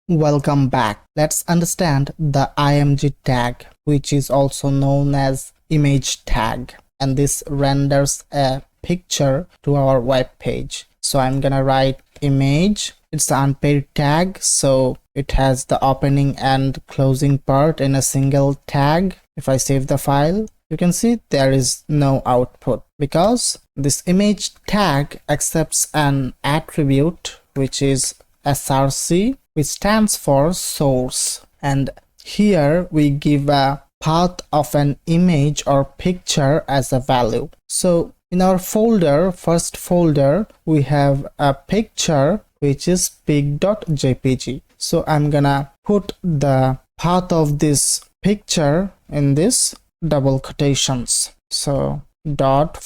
Welcome back. Let's understand the img tag, which is also known as image tag, and this renders a picture to our web page. So I'm gonna write image. It's an unpaired tag, so it has the opening and closing part in a single tag. If I save the file, you can see there is no output because this image tag accepts an attribute which is src, which stands for source, and here we give a path of an image or picture as a value. So in our folder, first folder, we have a picture which is pic.jpg. So I'm gonna put the path of this picture in this double quotations. So dot /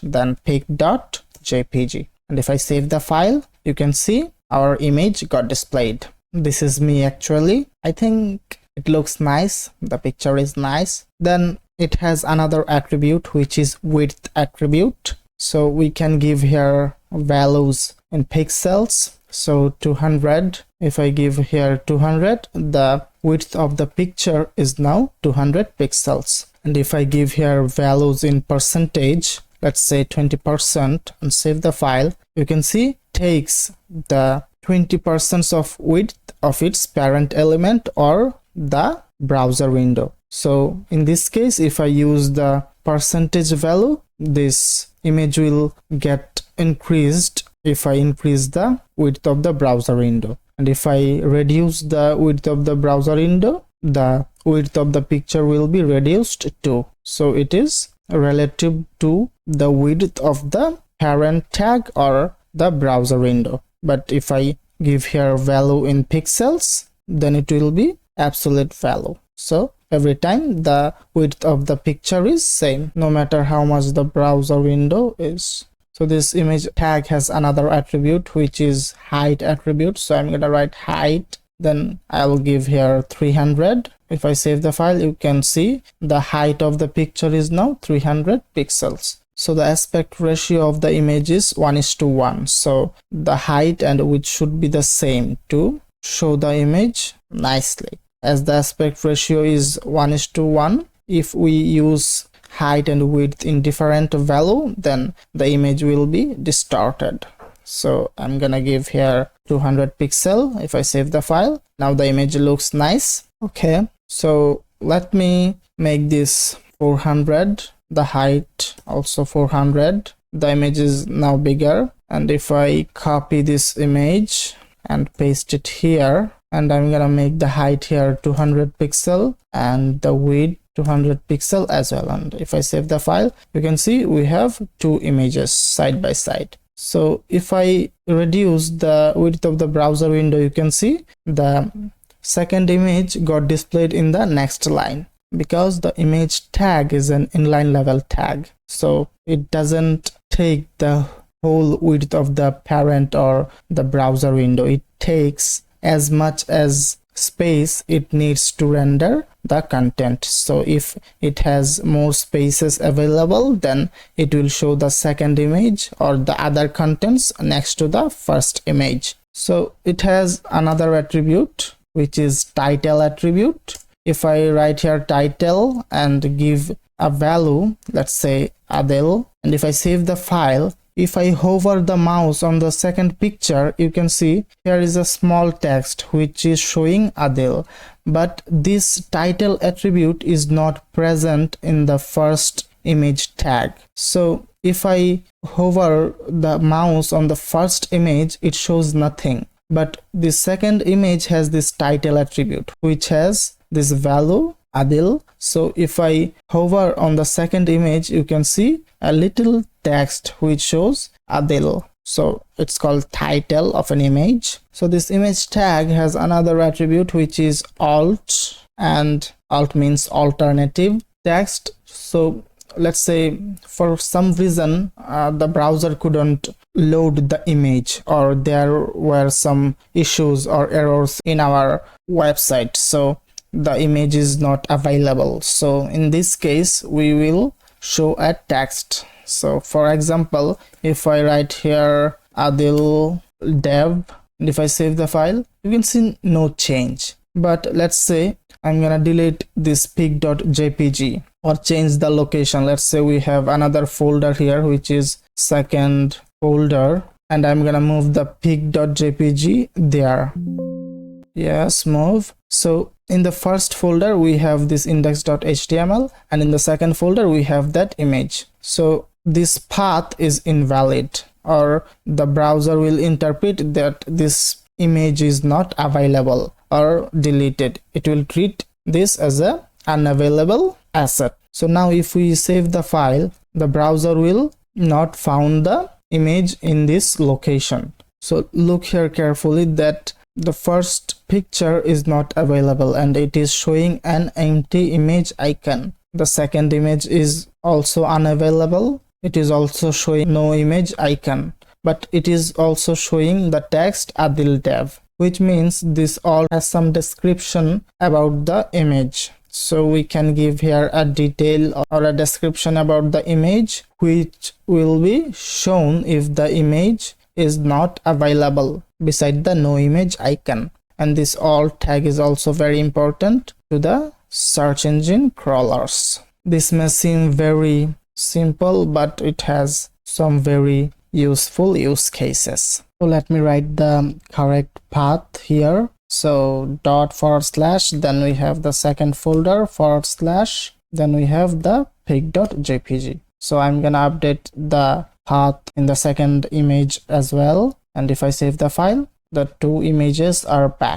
then pic.jpg, and if I save the file, you can see our image got displayed. This is me actually. I think it looks nice. The picture is nice. Then it has another attribute which is width attribute. So we can give here values in pixels. So 200. If I give here 200, the width of the picture is now 200 pixels. And if I give here values in percentage, let's say 20%, and save the file, you can see takes the 20% of width of its parent element or the browser window. So in this case, if I use the percentage value, this image will get increased if I increase the width of the browser window. And if I reduce the width of the browser window, the width of the picture will be reduced too. So it is relative to the width of the parent tag or the browser window. But if I give here value in pixels, then it will be absolute value. So every time the width of the picture is same, no matter how much the browser window is. So this image tag has another attribute which is height attribute. So I'm gonna write height, then I will give here 300. If I save the file, you can see the height of the picture is now 300 pixels. So the aspect ratio of the image is 1:1. So the height and width should be the same to show the image nicely. As the aspect ratio is 1:1, if we use height and width in different value, then the image will be distorted. So I'm gonna give here 200 pixel. If I save the file, now the image looks nice. Okay, so let me make this 400, the height also 400. The image is now bigger, and if I copy this image and paste it here, and I'm gonna make the height here 200 pixel and the width 200 pixel as well. And if I save the file, you can see we have two images side by side. So if I reduce the width of the browser window, you can see the second image got displayed in the next line, because the image tag is an inline level tag. So it doesn't take the whole width of the parent or the browser window. It takes as much as space it needs to render the content. So if it has more spaces available, then it will show the second image or the other contents next to the first image. So it has another attribute which is title attribute. If I write here title and give a value, let's say Adil, and if I save the file, if I hover the mouse on the second picture, you can see here is a small text which is showing Adil, but this title attribute is not present in the first image tag. So if I hover the mouse on the first image, it shows nothing, but the second image has this title attribute which has this value Adil. So if I hover on the second image, you can see a little text which shows Adil. So it's called title of an image. So this image tag has another attribute which is alt, and alt means alternative text. So let's say for some reason the browser couldn't load the image, or there were some issues or errors in our website, so the image is not available. So in this case we will show a text. So for example, if I write here Adil dev, and if I save the file, you can see no change. But let's say I'm gonna delete this pic.jpg or change the location. Let's say we have another folder here, which is second folder, and I'm gonna move the pic.jpg there. Yes, move. So in the first folder we have this index.html, and in the second folder we have that image. So this path is invalid, or the browser will interpret that this image is not available or deleted. It will treat this as a unavailable asset. So now if we save the file, the browser will not found the image in this location. So look here carefully that the first picture is not available and it is showing an empty image icon. The second image is also unavailable. It is also showing no image icon, but it is also showing the text Adil dev, which means this all has some description about the image. So we can give here a detail or a description about the image, which will be shown if the image is not available beside the no image icon. And this alt tag is also very important to the search engine crawlers. This may seem very simple, but it has some very useful use cases. So let me write the correct path here. So ./, then we have the second folder /, then we have the pic.jpg. So I'm gonna update the path in the second image as well, and if I save the file, the two images are back.